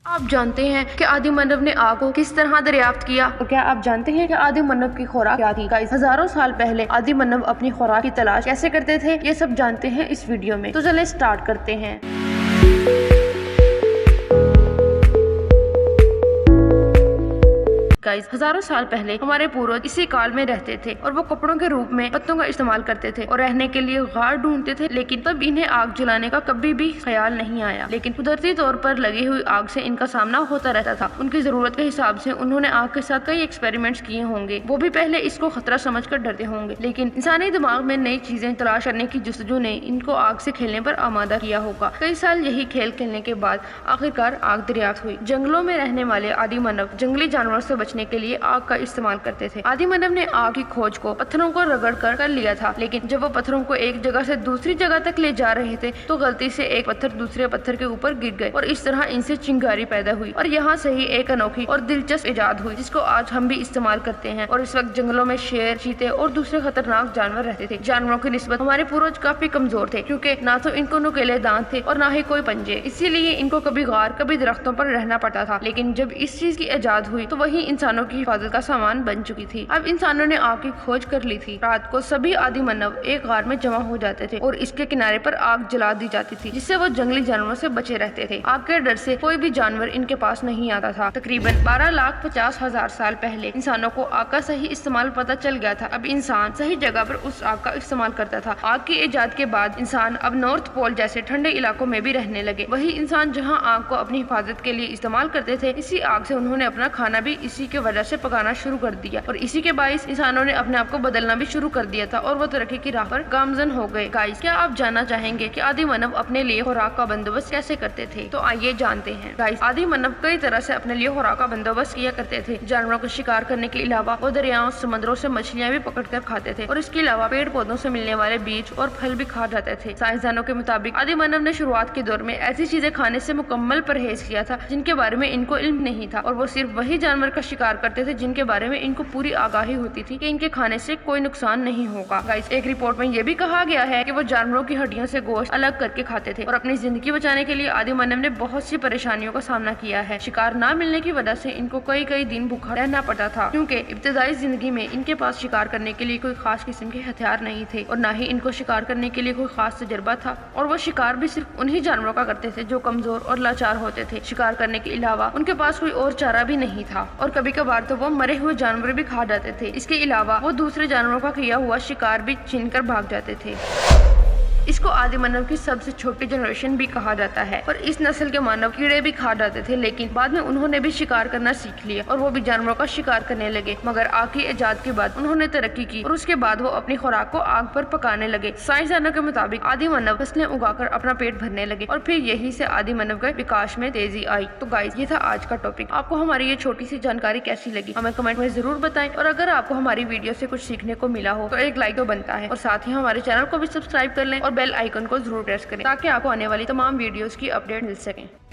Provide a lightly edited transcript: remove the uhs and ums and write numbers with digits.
آپ جانتے ہیں کہ آدی مانو نے آگ کو کس طرح دریافت کیا؟ تو کیا آپ جانتے ہیں کہ آدی مانو کی خوراک کیا تھی؟ ہزاروں سال پہلے آدی مانو اپنی خوراک کی تلاش کیسے کرتے تھے، یہ سب جانتے ہیں اس ویڈیو میں۔ تو چلیں سٹارٹ کرتے ہیں۔ ہزاروں سال پہلے ہمارے پوروج اسی کال میں رہتے تھے اور وہ کپڑوں کے روپ میں پتوں کا استعمال کرتے تھے اور رہنے کے لیے غار ڈھونڈتے تھے، لیکن تب انہیں آگ جلانے کا کبھی بھی خیال نہیں آیا۔ لیکن قدرتی طور پر لگی ہوئی آگ سے ان کا سامنا ہوتا رہتا تھا۔ ان کی ضرورت کے حساب سے انہوں نے آگ کے ساتھ کئی ایکسپیریمنٹس کیے ہوں گے۔ وہ بھی پہلے اس کو خطرہ سمجھ کر ڈرتے ہوں گے، لیکن انسانی دماغ میں نئی چیزیں تلاش کرنے کی جستجو نے ان کو آگ سے کھیلنے پر آمادہ کیا ہوگا۔ کئی سال یہی کھیل کھیلنے کے بعد آخرکار آگ دریافت ہوئی۔ جنگلوں میں رہنے والے آدی مانو جنگلی جانوروں سے بچنے کے لیے آگ کا استعمال کرتے تھے۔ آدی مانو نے آگ کی کھوج کو پتھروں کو رگڑ کر لیا تھا، لیکن جب وہ پتھروں کو ایک جگہ سے دوسری جگہ تک لے جا رہے تھے تو غلطی سے ایک پتھر دوسرے پتھر کے اوپر گر گئے اور اس طرح ان سے چنگاری پیدا ہوئی، اور یہاں سے ہی ایک انوکھی اور دلچسپ ایجاد ہوئی جس کو آج ہم بھی استعمال کرتے ہیں۔ اور اس وقت جنگلوں میں شیر، چیتے اور دوسرے خطرناک جانور رہتے تھے۔ جانوروں کی نسبت ہمارے پوروج کافی کمزور تھے، کیونکہ نہ تو ان کو نکیلے دانت تھے اور نہ ہی کوئی پنجے، اسی لیے ان کو کبھی غار کبھی درختوں پر رہنا پڑتا تھا۔ لیکن جب اس چیز کی ایجاد ہوئی تو وہی انسانوں کی حفاظت کا سامان بن چکی تھی۔ اب انسانوں نے آگ کی کھوج کر لی تھی۔ رات کو سبھی آدی مانو ایک غار میں جمع ہو جاتے تھے اور اس کے کنارے پر آگ جلا دی جاتی تھی، جس سے وہ جنگلی جانوروں سے بچے رہتے تھے۔ آگ کے ڈر سے کوئی بھی جانور ان کے پاس نہیں آتا تھا۔ تقریباً 12,50,000 سال پہلے انسانوں کو آگ کا صحیح استعمال پتہ چل گیا تھا۔ اب انسان صحیح جگہ پر اس آگ کا استعمال کرتا تھا۔ آگ کی ایجاد کے بعد انسان اب نارتھ پول جیسے ٹھنڈے علاقوں میں بھی رہنے لگے۔ وہی انسان جہاں آگ کو اپنی حفاظت کے لیے استعمال کرتے تھے، اسی آگ سے انہوں نے اپنا کھانا بھی اسی کی وجہ سے پکانا شروع کر دیا، اور اسی کے باعث انسانوں نے اپنے آپ کو بدلنا بھی شروع کر دیا تھا اور وہ ترقی کی راہ پر گامزن ہو گئے۔ گائز، کیا آپ جاننا چاہیں گے کہ آدی مانو اپنے لیے خوراک کا بندوبست کیسے کرتے تھے؟ تو آئیے جانتے ہیں۔ گائز، آدی مانو کئی طرح سے اپنے لیے خوراک کا بندوبست کیا کرتے تھے۔ جانوروں کو شکار کرنے کے علاوہ وہ دریاؤں، سمندروں سے مچھلیاں بھی پکڑ کر کھاتے تھے، اور اس کے علاوہ پیڑ پودوں سے ملنے والے بیج اور پھل بھی کھا جاتے تھے۔ سائنسدانوں کے مطابق آدی مانو نے شروعات کے دور میں ایسی چیزیں کھانے سے مکمل پرہیز کیا تھا جن کے بارے میں ان کو علم نہیں تھا، اور وہ صرف وہی جانور کا شکار کرتے تھے جن کے بارے میں ان کو پوری آگاہی ہوتی تھی کہ ان کے کھانے سے کوئی نقصان نہیں ہوگا۔ گائز، ایک رپورٹ میں یہ بھی کہا گیا ہے کہ وہ جانوروں کی ہڈیوں سے گوشت الگ کر کے کھاتے تھے، اور اپنی زندگی بچانے کے لیے آدی مانو نے بہت سی پریشانیوں کا سامنا کیا ہے۔ شکار نہ ملنے کی وجہ سے ان کو کئی دن بھوکا رہنا پڑتا تھا، کیونکہ ابتدائی زندگی میں ان کے پاس شکار کرنے کے لیے کوئی خاص قسم کے ہتھیار نہیں تھے، اور نہ ہی ان کو شکار کرنے کے لیے کوئی خاص تجربہ تھا، اور وہ شکار بھی صرف انہی جانوروں کا کرتے تھے جو کمزور اور لاچار ہوتے تھے۔ شکار کرنے کے علاوہ ان کے پاس کوئی اور چارہ بھی نہیں تھا، اور کبھی کبھار تو وہ مرے ہوئے جانور بھی کھا جاتے تھے۔ اس کے علاوہ وہ دوسرے جانوروں کا کیا ہوا شکار بھی چھین کر بھاگ جاتے تھے۔ اس کو آدی مانو کی سب سے چھوٹی جنریشن بھی کہا جاتا ہے، اور اس نسل کے مانو کیڑے بھی کھا جاتے تھے، لیکن بعد میں انہوں نے بھی شکار کرنا سیکھ لیا اور وہ بھی جانوروں کا شکار کرنے لگے۔ مگر آگ کی ایجاد کے بعد انہوں نے ترقی کی، اور اس کے بعد وہ اپنی خوراک کو آگ پر پکانے لگے۔ سائنسدانوں کے مطابق آدی مانو فصلیں اگا کر اپنا پیٹ بھرنے لگے، اور پھر یہی سے آدی مانو کے وکاس میں تیزی آئی۔ تو گائز، یہ تھا آج کا ٹاپک۔ آپ کو ہماری یہ چھوٹی سی جانکاری کیسی لگی ہمیں کمنٹ میں ضرور بتائیں، اور اگر آپ کو ہماری ویڈیو سے کچھ سیکھنے کو ملا ہو تو ایک لائک تو بنتا ہے، اور ساتھ ہی ہمارے چینل کو بھی سبسکرائب کر لیں اور بیل آئیکن کو ضرور پریس کریں تاکہ آپ کو آنے والی تمام ویڈیوز کی اپڈیٹ مل سکیں۔